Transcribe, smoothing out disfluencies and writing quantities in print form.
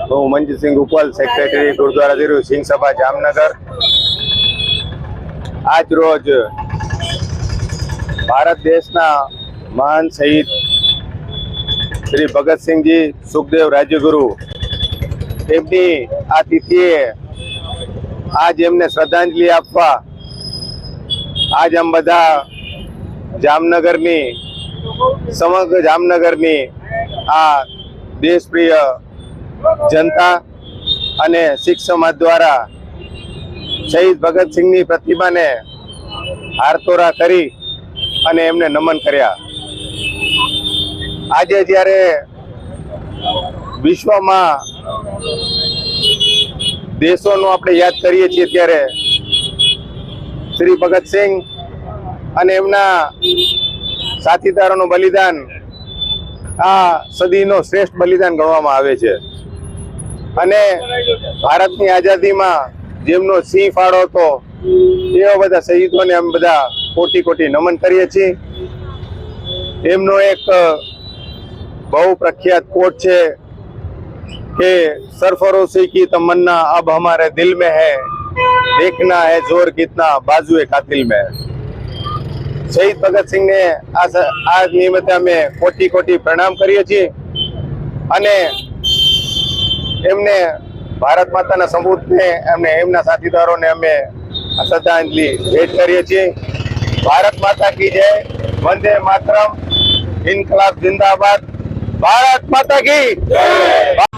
હું મંજીતસિંહ રૂપાલ, સેક્રેટરી ગુરુદ્વારા ધીરુ સિંહ સભા જામનગર। આજ રોજ ભારત દેશના મહાન શહીદ શ્રી ભગતસિંહજી સુખદેવ રાજ્યગુરુ તેમની આ તિથિએ આજ એમને શ્રદ્ધાંજલિ આપવા આજ આમ બધા જામનગરની સમગ્ર જામનગરની આ દેશપ્રિય જનતા અને શીખ સમાજ દ્વારા શહીદ ભગતસિંહની પ્રતિમાને હારતોરા કરી અને એમને નમન કર્યા। આજે જ્યારે વિશ્વમાં દેશોનો આપણે યાદ કરીએ છીએ ત્યારે શ્રી ભગતસિંહ અને એમના સાથીદારોનું બલિદાન આ સદીનો શ્રેષ્ઠ બલિદાન ગણવામાં આવે છે અને ભારતની આઝાદીમાં જેમનો સિંહ ફાળો હતો એવા બધા શહીદોને અમે બધા કોટી કોટી નમન કરીએ છીએ। એમનો એક બહુ પ્રખ્યાત કોટ છે કે सरफरोशी की तमन्ना अब हमारे दिल में है, देखना है जोर कितना बाजुए कातिल में। शहीद भगत सिंह ने આ નિમિત્તે અમે કોટી કોટી પ્રણામ કરીએ છીએ અને એમને ભારત માતાના સપૂતને એમને એમના સાથીદારોને અમે શ્રદ્ધાંજલિ ભેટ કરીએ છીએ। ભારત માતા કી જય, વંદે માતરમ, ઇન્કલાબ जिंदाबाद, भारत माता की जय।